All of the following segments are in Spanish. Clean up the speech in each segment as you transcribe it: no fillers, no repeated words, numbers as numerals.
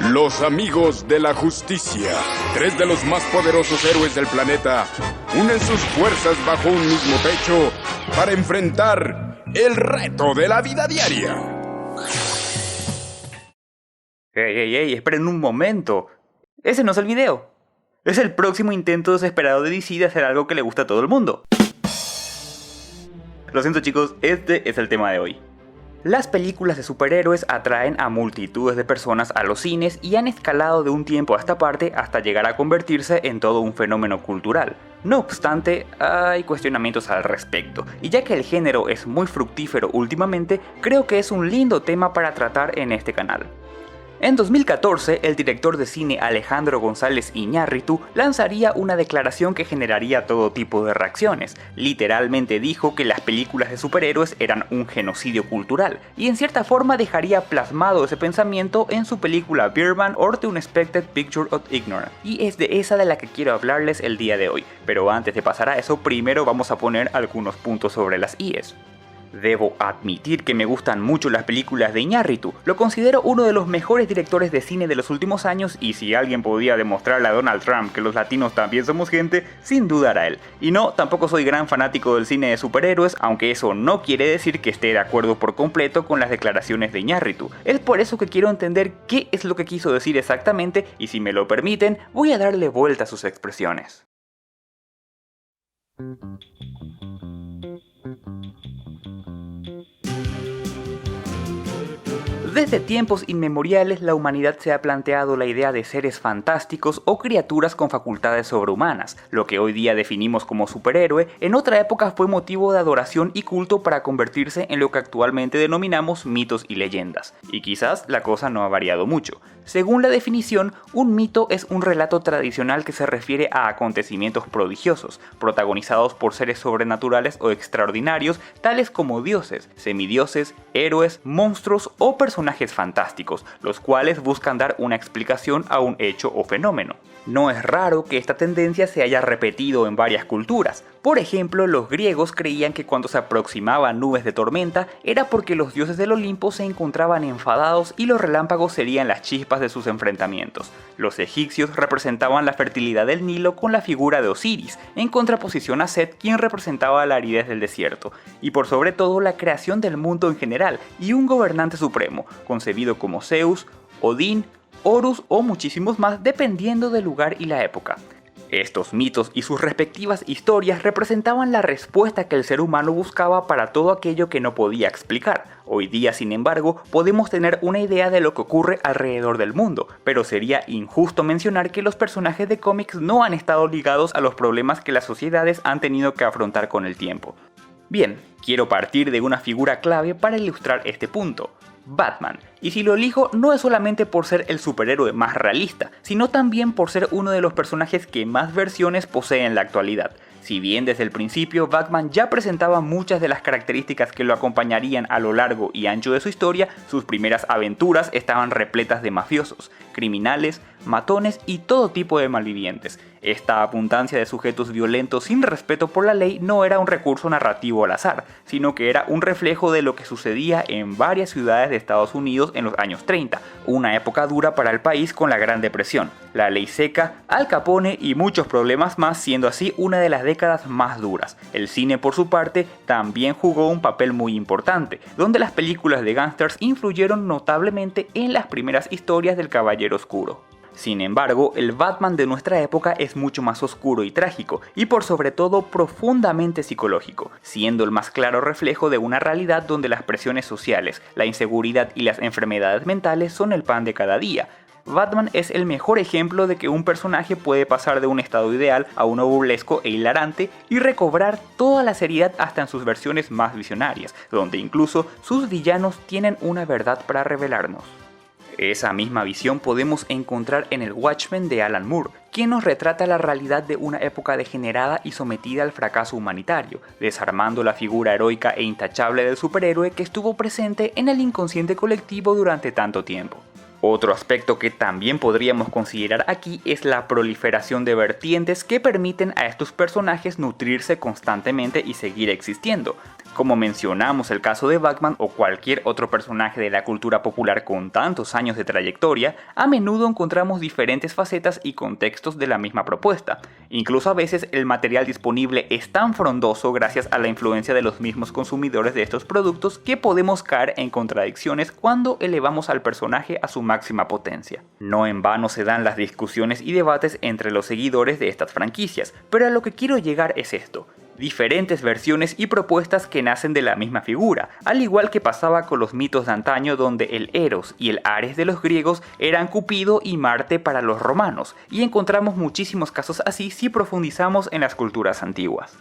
Los amigos de la justicia, tres de los más poderosos héroes del planeta, unen sus fuerzas bajo un mismo techo para enfrentar el reto de la vida diaria. ¡Ey! Esperen un momento. Ese no es el video. Es el próximo intento desesperado de DC de hacer algo que le gusta a todo el mundo. Lo siento chicos, este es el tema de hoy. Las películas de superhéroes atraen a multitudes de personas a los cines y han escalado de un tiempo a esta parte hasta llegar a convertirse en todo un fenómeno cultural. No obstante, hay cuestionamientos al respecto, y ya que el género es muy fructífero últimamente, creo que es un lindo tema para tratar en este canal. En 2014, el director de cine Alejandro González Iñárritu lanzaría una declaración que generaría todo tipo de reacciones. Literalmente dijo que las películas de superhéroes eran un genocidio cultural, y en cierta forma dejaría plasmado ese pensamiento en su película Birdman or The Unexpected Picture of Ignorance. Y es de esa de la que quiero hablarles el día de hoy, pero antes de pasar a eso, primero vamos a poner algunos puntos sobre las IES. Debo admitir que me gustan mucho las películas de Iñárritu, lo considero uno de los mejores directores de cine de los últimos años y si alguien podía demostrarle a Donald Trump que los latinos también somos gente, sin duda era él. Y no, tampoco soy gran fanático del cine de superhéroes, aunque eso no quiere decir que esté de acuerdo por completo con las declaraciones de Iñárritu. Es por eso que quiero entender qué es lo que quiso decir exactamente y si me lo permiten, voy a darle vuelta a sus expresiones. Desde tiempos inmemoriales la humanidad se ha planteado la idea de seres fantásticos o criaturas con facultades sobrehumanas. Lo que hoy día definimos como superhéroe, en otra época fue motivo de adoración y culto para convertirse en lo que actualmente denominamos mitos y leyendas. Y quizás la cosa no ha variado mucho. Según la definición, un mito es un relato tradicional que se refiere a acontecimientos prodigiosos, protagonizados por seres sobrenaturales o extraordinarios, tales como dioses, semidioses, héroes, monstruos o personajes fantásticos, los cuales buscan dar una explicación a un hecho o fenómeno. No es raro que esta tendencia se haya repetido en varias culturas. Por ejemplo, los griegos creían que cuando se aproximaban nubes de tormenta era porque los dioses del Olimpo se encontraban enfadados y los relámpagos serían las chispas de sus enfrentamientos. Los egipcios representaban la fertilidad del Nilo con la figura de Osiris, en contraposición a Set, quien representaba la aridez del desierto, y por sobre todo la creación del mundo en general y un gobernante supremo, concebido como Zeus, Odín, Horus o muchísimos más dependiendo del lugar y la época. Estos mitos y sus respectivas historias representaban la respuesta que el ser humano buscaba para todo aquello que no podía explicar. Hoy día, sin embargo, podemos tener una idea de lo que ocurre alrededor del mundo, pero sería injusto mencionar que los personajes de cómics no han estado ligados a los problemas que las sociedades han tenido que afrontar con el tiempo. Bien, quiero partir de una figura clave para ilustrar este punto. Batman, y si lo elijo no es solamente por ser el superhéroe más realista, sino también por ser uno de los personajes que más versiones posee en la actualidad. Si bien desde el principio Batman ya presentaba muchas de las características que lo acompañarían a lo largo y ancho de su historia, sus primeras aventuras estaban repletas de mafiosos, criminales, matones y todo tipo de malvivientes. Esta abundancia de sujetos violentos sin respeto por la ley no era un recurso narrativo al azar, sino que era un reflejo de lo que sucedía en varias ciudades de Estados Unidos en los años 30, una época dura para el país con la Gran Depresión, la ley seca, Al Capone y muchos problemas más, siendo así una de las décadas más duras. El cine, por su parte, también jugó un papel muy importante, donde las películas de gángsters influyeron notablemente en las primeras historias del Caballero Oscuro. Sin embargo, el Batman de nuestra época es mucho más oscuro y trágico, y por sobre todo profundamente psicológico, siendo el más claro reflejo de una realidad donde las presiones sociales, la inseguridad y las enfermedades mentales son el pan de cada día. Batman es el mejor ejemplo de que un personaje puede pasar de un estado ideal a uno burlesco e hilarante y recobrar toda la seriedad hasta en sus versiones más visionarias, donde incluso sus villanos tienen una verdad para revelarnos. Esa misma visión podemos encontrar en el Watchmen de Alan Moore, quien nos retrata la realidad de una época degenerada y sometida al fracaso humanitario, desarmando la figura heroica e intachable del superhéroe que estuvo presente en el inconsciente colectivo durante tanto tiempo. Otro aspecto que también podríamos considerar aquí es la proliferación de vertientes que permiten a estos personajes nutrirse constantemente y seguir existiendo, Como mencionamos el caso de Batman o cualquier otro personaje de la cultura popular con tantos años de trayectoria, a menudo encontramos diferentes facetas y contextos de la misma propuesta. Incluso a veces el material disponible es tan frondoso gracias a la influencia de los mismos consumidores de estos productos que podemos caer en contradicciones cuando elevamos al personaje a su máxima potencia. No en vano se dan las discusiones y debates entre los seguidores de estas franquicias, pero a lo que quiero llegar es esto: diferentes versiones y propuestas que nacen de la misma figura, al igual que pasaba con los mitos de antaño donde el Eros y el Ares de los griegos eran Cupido y Marte para los romanos, y encontramos muchísimos casos así si profundizamos en las culturas antiguas.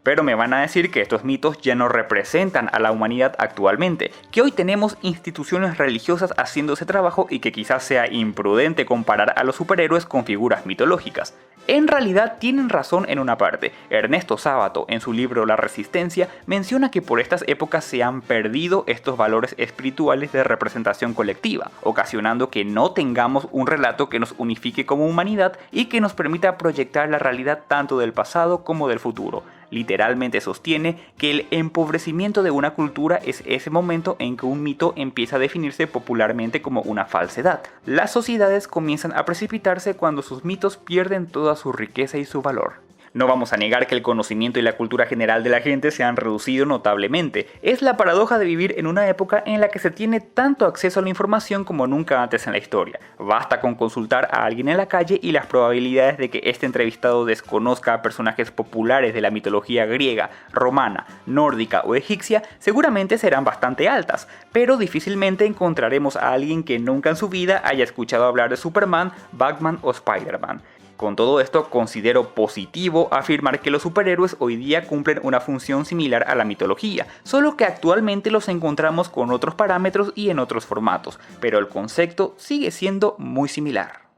Pero me van a decir que estos mitos ya no representan a la humanidad actualmente, que hoy tenemos instituciones religiosas haciendo ese trabajo y que quizás sea imprudente comparar a los superhéroes con figuras mitológicas. En realidad tienen razón en una parte. Ernesto Sábato, en su libro La Resistencia, menciona que por estas épocas se han perdido estos valores espirituales de representación colectiva, ocasionando que no tengamos un relato que nos unifique como humanidad y que nos permita proyectar la realidad tanto del pasado como del futuro. Literalmente sostiene que el empobrecimiento de una cultura es ese momento en que un mito empieza a definirse popularmente como una falsedad. Las sociedades comienzan a precipitarse cuando sus mitos pierden toda su riqueza y su valor. No vamos a negar que el conocimiento y la cultura general de la gente se han reducido notablemente. Es la paradoja de vivir en una época en la que se tiene tanto acceso a la información como nunca antes en la historia. Basta con consultar a alguien en la calle y las probabilidades de que este entrevistado desconozca a personajes populares de la mitología griega, romana, nórdica o egipcia seguramente serán bastante altas, pero difícilmente encontraremos a alguien que nunca en su vida haya escuchado hablar de Superman, Batman o Spider-Man. Con todo esto, considero positivo afirmar que los superhéroes hoy día cumplen una función similar a la mitología, solo que actualmente los encontramos con otros parámetros y en otros formatos, pero el concepto sigue siendo muy similar.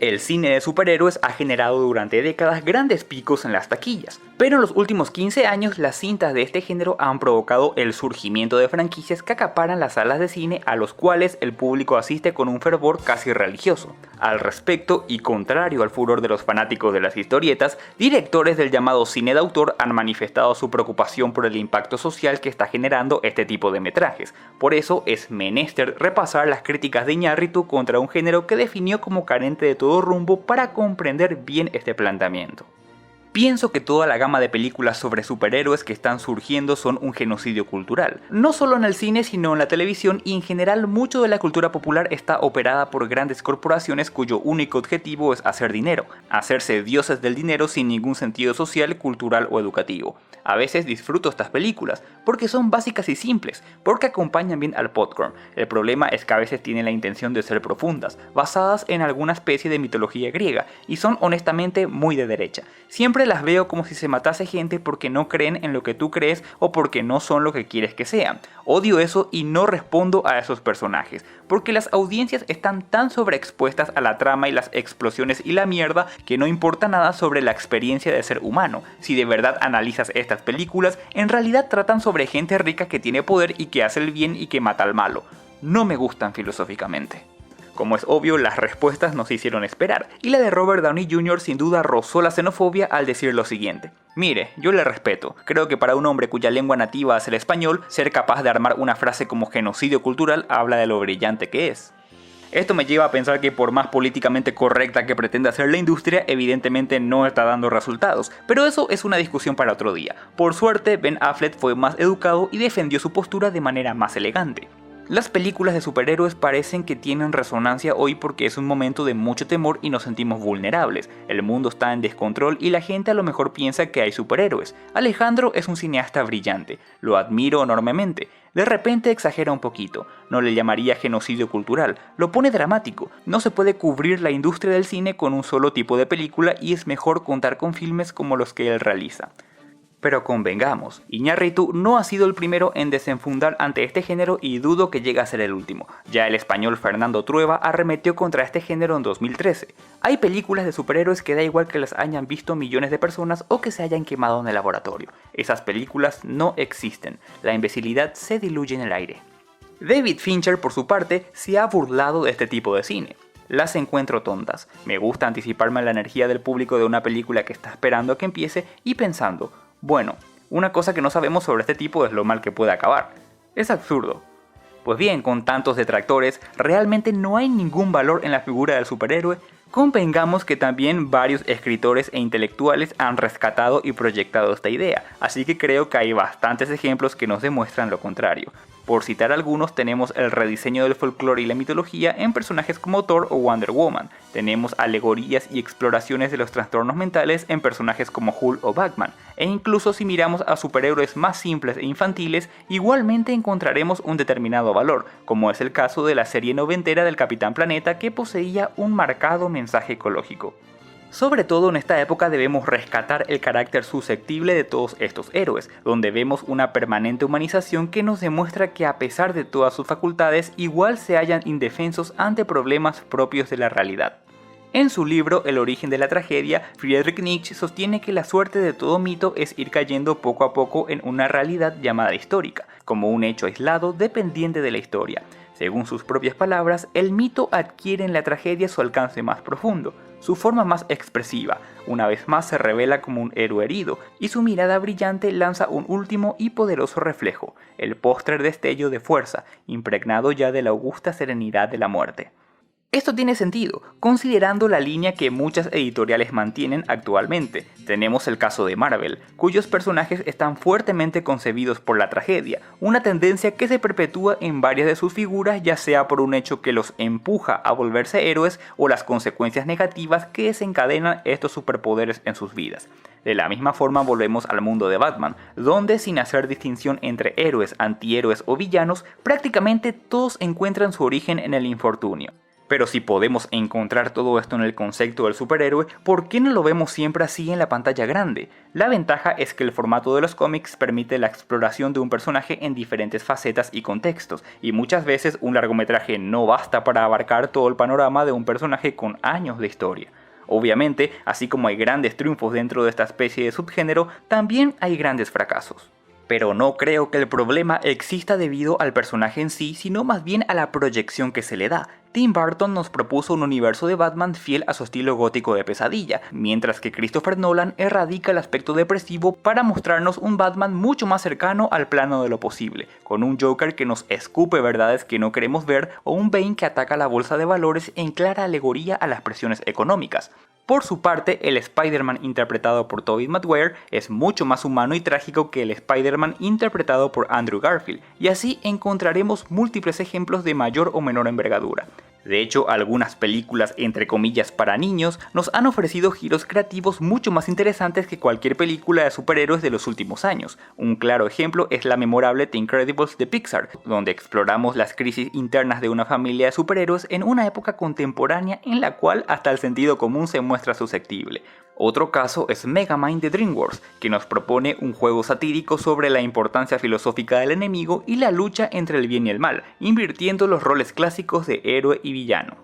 El cine de superhéroes ha generado durante décadas grandes picos en las taquillas, pero en los últimos 15 años las cintas de este género han provocado el surgimiento de franquicias que acaparan las salas de cine a los cuales el público asiste con un fervor casi religioso. Al respecto, y contrario al furor de los fanáticos de las historietas, directores del llamado cine de autor han manifestado su preocupación por el impacto social que está generando este tipo de metrajes. Por eso es menester repasar las críticas de Iñárritu contra un género que definió como carente de todo rumbo para comprender bien este planteamiento. Pienso que toda la gama de películas sobre superhéroes que están surgiendo son un genocidio cultural. No solo en el cine, sino en la televisión, y en general mucho de la cultura popular está operada por grandes corporaciones cuyo único objetivo es hacer dinero, hacerse dioses del dinero sin ningún sentido social, cultural o educativo. A veces disfruto estas películas, porque son básicas y simples, porque acompañan bien al popcorn. El problema es que a veces tienen la intención de ser profundas, basadas en alguna especie de mitología griega, y son honestamente muy de derecha. Siempre las veo como si se matase gente porque no creen en lo que tú crees o porque no son lo que quieres que sean. Odio eso y no respondo a esos personajes, porque las audiencias están tan sobreexpuestas a la trama y las explosiones y la mierda que no importa nada sobre la experiencia de ser humano. Si de verdad analizas estas películas, en realidad tratan sobre gente rica que tiene poder y que hace el bien y que mata al malo. No me gustan filosóficamente. Como es obvio, las respuestas no se hicieron esperar, y la de Robert Downey Jr. sin duda rozó la xenofobia al decir lo siguiente: mire, yo le respeto, creo que para un hombre cuya lengua nativa es el español, ser capaz de armar una frase como genocidio cultural habla de lo brillante que es. Esto me lleva a pensar que por más políticamente correcta que pretenda ser la industria, evidentemente no está dando resultados, pero eso es una discusión para otro día. Por suerte, Ben Affleck fue más educado y defendió su postura de manera más elegante. Las películas de superhéroes parecen que tienen resonancia hoy porque es un momento de mucho temor y nos sentimos vulnerables. El mundo está en descontrol y la gente a lo mejor piensa que hay superhéroes. Alejandro es un cineasta brillante, lo admiro enormemente. De repente exagera un poquito, no le llamaría genocidio cultural, lo pone dramático. No se puede cubrir la industria del cine con un solo tipo de película y es mejor contar con filmes como los que él realiza. Pero convengamos, Iñárritu no ha sido el primero en desenfundar ante este género y dudo que llegue a ser el último. Ya el español Fernando Trueba arremetió contra este género en 2013. Hay películas de superhéroes que da igual que las hayan visto millones de personas o que se hayan quemado en el laboratorio. Esas películas no existen, la imbecilidad se diluye en el aire. David Fincher, por su parte, se ha burlado de este tipo de cine. Las encuentro tontas. Me gusta anticiparme a la energía del público de una película que está esperando a que empiece y pensando, bueno, una cosa que no sabemos sobre este tipo es lo mal que puede acabar. Es absurdo. Pues bien, con tantos detractores, realmente no hay ningún valor en la figura del superhéroe. Convengamos que también varios escritores e intelectuales han rescatado y proyectado esta idea, así que creo que hay bastantes ejemplos que nos demuestran lo contrario. Por citar algunos, tenemos el rediseño del folclore y la mitología en personajes como Thor o Wonder Woman. Tenemos alegorías y exploraciones de los trastornos mentales en personajes como Hulk o Batman. E incluso si miramos a superhéroes más simples e infantiles, igualmente encontraremos un determinado valor, como es el caso de la serie noventera del Capitán Planeta que poseía un marcado mensaje ecológico. Sobre todo en esta época debemos rescatar el carácter susceptible de todos estos héroes, donde vemos una permanente humanización que nos demuestra que a pesar de todas sus facultades, igual se hallan indefensos ante problemas propios de la realidad. En su libro El origen de la tragedia, Friedrich Nietzsche sostiene que la suerte de todo mito es ir cayendo poco a poco en una realidad llamada histórica, como un hecho aislado dependiente de la historia. Según sus propias palabras, el mito adquiere en la tragedia su alcance más profundo, su forma más expresiva, una vez más se revela como un héroe herido, y su mirada brillante lanza un último y poderoso reflejo, el póstrer destello de fuerza, impregnado ya de la augusta serenidad de la muerte. Esto tiene sentido, considerando la línea que muchas editoriales mantienen actualmente. Tenemos el caso de Marvel, cuyos personajes están fuertemente concebidos por la tragedia, una tendencia que se perpetúa en varias de sus figuras, ya sea por un hecho que los empuja a volverse héroes o las consecuencias negativas que desencadenan estos superpoderes en sus vidas. De la misma forma volvemos al mundo de Batman, donde sin hacer distinción entre héroes, antihéroes o villanos, prácticamente todos encuentran su origen en el infortunio. Pero si podemos encontrar todo esto en el concepto del superhéroe, ¿por qué no lo vemos siempre así en la pantalla grande? La ventaja es que el formato de los cómics permite la exploración de un personaje en diferentes facetas y contextos, y muchas veces un largometraje no basta para abarcar todo el panorama de un personaje con años de historia. Obviamente, así como hay grandes triunfos dentro de esta especie de subgénero, también hay grandes fracasos. Pero no creo que el problema exista debido al personaje en sí, sino más bien a la proyección que se le da. Tim Burton nos propuso un universo de Batman fiel a su estilo gótico de pesadilla, mientras que Christopher Nolan erradica el aspecto depresivo para mostrarnos un Batman mucho más cercano al plano de lo posible, con un Joker que nos escupe verdades que no queremos ver o un Bane que ataca la bolsa de valores en clara alegoría a las presiones económicas. Por su parte, el Spider-Man interpretado por Tobey Maguire es mucho más humano y trágico que el Spider-Man interpretado por Andrew Garfield, y así encontraremos múltiples ejemplos de mayor o menor envergadura. De hecho, algunas películas entre comillas para niños nos han ofrecido giros creativos mucho más interesantes que cualquier película de superhéroes de los últimos años. Un claro ejemplo es la memorable The Incredibles de Pixar, donde exploramos las crisis internas de una familia de superhéroes en una época contemporánea en la cual hasta el sentido común se muestra susceptible. Otro caso es Megamind de DreamWorks, que nos propone un juego satírico sobre la importancia filosófica del enemigo y la lucha entre el bien y el mal, invirtiendo los roles clásicos de héroe y villano.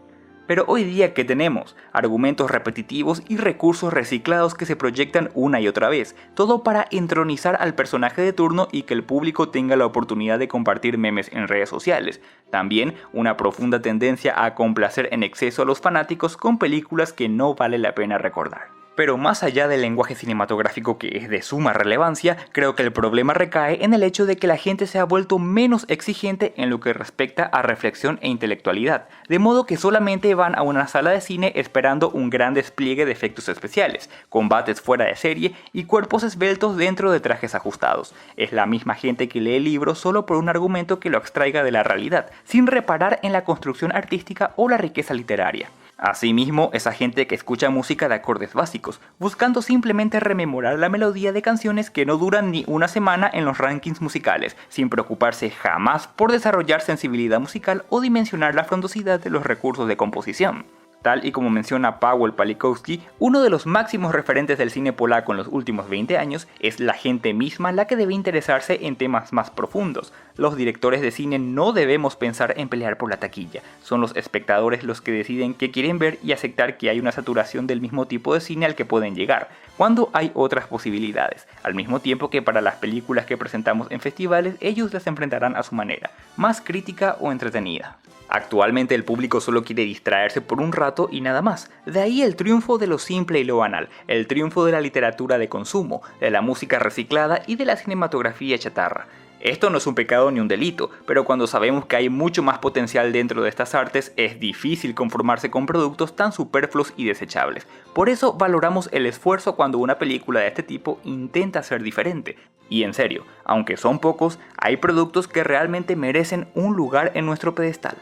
Pero hoy día, ¿qué tenemos? Argumentos repetitivos y recursos reciclados que se proyectan una y otra vez, todo para entronizar al personaje de turno y que el público tenga la oportunidad de compartir memes en redes sociales. También una profunda tendencia a complacer en exceso a los fanáticos con películas que no vale la pena recordar. Pero más allá del lenguaje cinematográfico que es de suma relevancia, creo que el problema recae en el hecho de que la gente se ha vuelto menos exigente en lo que respecta a reflexión e intelectualidad, de modo que solamente van a una sala de cine esperando un gran despliegue de efectos especiales, combates fuera de serie y cuerpos esbeltos dentro de trajes ajustados. Es la misma gente que lee libros solo por un argumento que lo extraiga de la realidad, sin reparar en la construcción artística o la riqueza literaria. Asimismo, esa gente que escucha música de acordes básicos, buscando simplemente rememorar la melodía de canciones que no duran ni una semana en los rankings musicales, sin preocuparse jamás por desarrollar sensibilidad musical o dimensionar la frondosidad de los recursos de composición. Tal y como menciona Paweł Palikowski, uno de los máximos referentes del cine polaco en los últimos 20 años, es la gente misma la que debe interesarse en temas más profundos. Los directores de cine no debemos pensar en pelear por la taquilla, son los espectadores los que deciden qué quieren ver y aceptar que hay una saturación del mismo tipo de cine al que pueden llegar. cuando hay otras posibilidades, al mismo tiempo que para las películas que presentamos en festivales ellos las enfrentarán a su manera, más crítica o entretenida. Actualmente el público solo quiere distraerse por un rato y nada más, de ahí el triunfo de lo simple y lo banal, el triunfo de la literatura de consumo, de la música reciclada y de la cinematografía chatarra. Esto no es un pecado ni un delito, pero cuando sabemos que hay mucho más potencial dentro de estas artes, es difícil conformarse con productos tan superfluos y desechables. Por eso valoramos el esfuerzo cuando una película de este tipo intenta ser diferente. Y en serio, aunque son pocos, hay productos que realmente merecen un lugar en nuestro pedestal.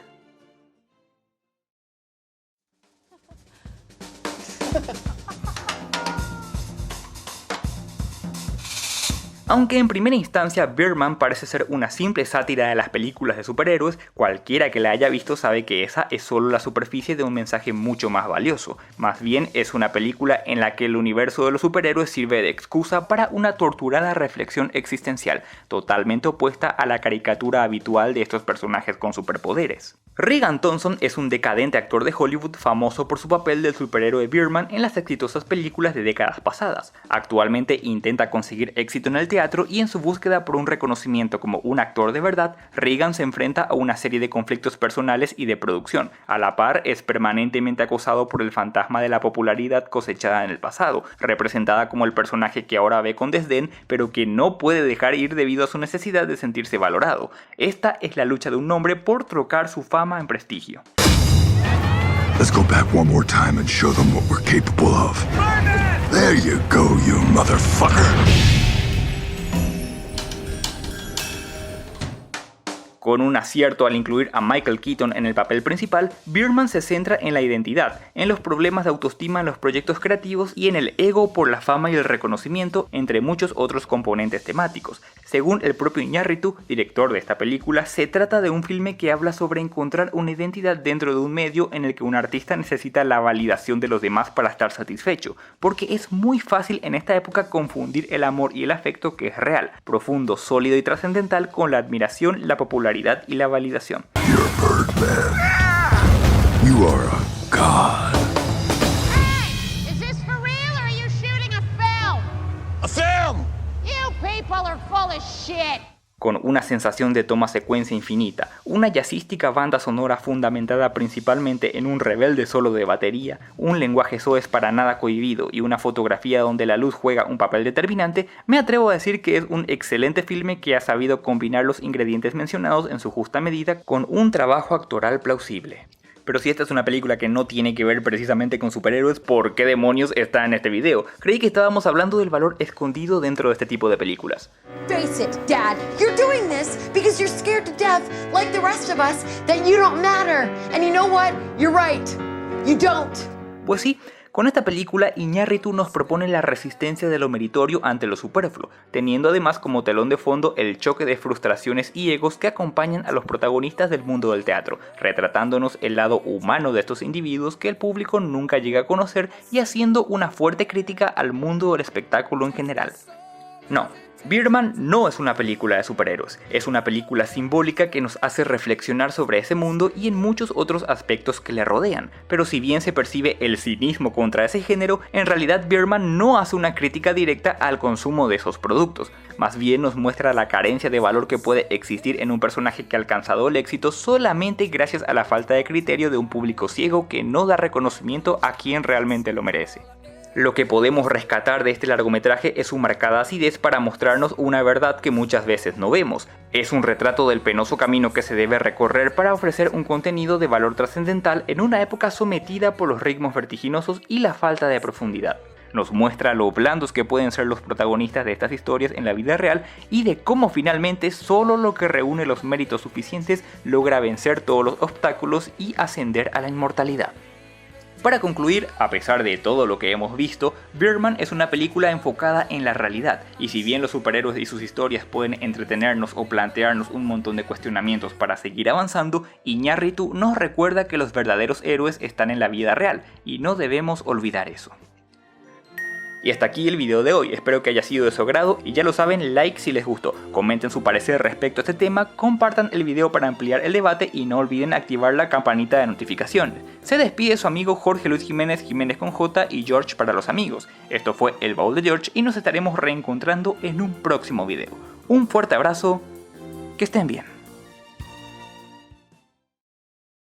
Aunque en primera instancia Birdman parece ser una simple sátira de las películas de superhéroes, cualquiera que la haya visto sabe que esa es solo la superficie de un mensaje mucho más valioso. Más bien es una película en la que el universo de los superhéroes sirve de excusa para una torturada reflexión existencial, totalmente opuesta a la caricatura habitual de estos personajes con superpoderes. Regan Thompson es un decadente actor de Hollywood famoso por su papel del superhéroe Birdman en las exitosas películas de décadas pasadas. Actualmente intenta conseguir éxito en el teatro y en su búsqueda por un reconocimiento como un actor de verdad, Regan se enfrenta a una serie de conflictos personales y de producción. A la par, es permanentemente acosado por el fantasma de la popularidad cosechada en el pasado, representada como el personaje que ahora ve con desdén, pero que no puede dejar ir debido a su necesidad de sentirse valorado. Esta es la lucha de un hombre por trocar su fama en prestigio. Let's go back one more time and show them what we're capable of. There you go, you motherfucker. Con un acierto al incluir a Michael Keaton en el papel principal, Birdman se centra en la identidad, en los problemas de autoestima en los proyectos creativos y en el ego por la fama y el reconocimiento, entre muchos otros componentes temáticos. Según el propio Iñárritu, director de esta película, se trata de un filme que habla sobre encontrar una identidad dentro de un medio en el que un artista necesita la validación de los demás para estar satisfecho, porque es muy fácil en esta época confundir el amor y el afecto que es real, profundo, sólido y trascendental con la admiración, la popularidad y la validación. You're Birdman. You are a god. Hey, is this for real or are you shooting a film? A film! You people are full of shit. Con una sensación de toma secuencia infinita, una jazzística banda sonora fundamentada principalmente en un rebelde solo de batería, un lenguaje soez para nada cohibido y una fotografía donde la luz juega un papel determinante, me atrevo a decir que es un excelente filme que ha sabido combinar los ingredientes mencionados en su justa medida con un trabajo actoral plausible. Pero si esta es una película que no tiene que ver precisamente con superhéroes, ¿por qué demonios está en este video? Creí que estábamos hablando del valor escondido dentro de este tipo de películas. Face it, Dad. You're doing this because you're scared to death, like the rest of us, that you don't matter. And you know what? You're right. You don't. Pues sí. Con esta película, Iñárritu nos propone la resistencia de lo meritorio ante lo superfluo, teniendo además como telón de fondo el choque de frustraciones y egos que acompañan a los protagonistas del mundo del teatro, retratándonos el lado humano de estos individuos que el público nunca llega a conocer y haciendo una fuerte crítica al mundo del espectáculo en general. No. Birdman no es una película de superhéroes, es una película simbólica que nos hace reflexionar sobre ese mundo y en muchos otros aspectos que le rodean, pero si bien se percibe el cinismo contra ese género, en realidad Birdman no hace una crítica directa al consumo de esos productos, más bien nos muestra la carencia de valor que puede existir en un personaje que ha alcanzado el éxito solamente gracias a la falta de criterio de un público ciego que no da reconocimiento a quien realmente lo merece. Lo que podemos rescatar de este largometraje es su marcada acidez para mostrarnos una verdad que muchas veces no vemos. Es un retrato del penoso camino que se debe recorrer para ofrecer un contenido de valor trascendental en una época sometida por los ritmos vertiginosos y la falta de profundidad. Nos muestra lo blandos que pueden ser los protagonistas de estas historias en la vida real y de cómo finalmente solo lo que reúne los méritos suficientes logra vencer todos los obstáculos y ascender a la inmortalidad. Para concluir, a pesar de todo lo que hemos visto, Birdman es una película enfocada en la realidad, y si bien los superhéroes y sus historias pueden entretenernos o plantearnos un montón de cuestionamientos para seguir avanzando, Iñárritu nos recuerda que los verdaderos héroes están en la vida real, y no debemos olvidar eso. Y hasta aquí el video de hoy, espero que haya sido de su agrado y ya lo saben, like si les gustó, comenten su parecer respecto a este tema, compartan el video para ampliar el debate y no olviden activar la campanita de notificaciones. Se despide su amigo Jorge Luis Jiménez, Jiménez con J y George para los amigos. Esto fue El Baúl de George y nos estaremos reencontrando en un próximo video. Un fuerte abrazo, que estén bien.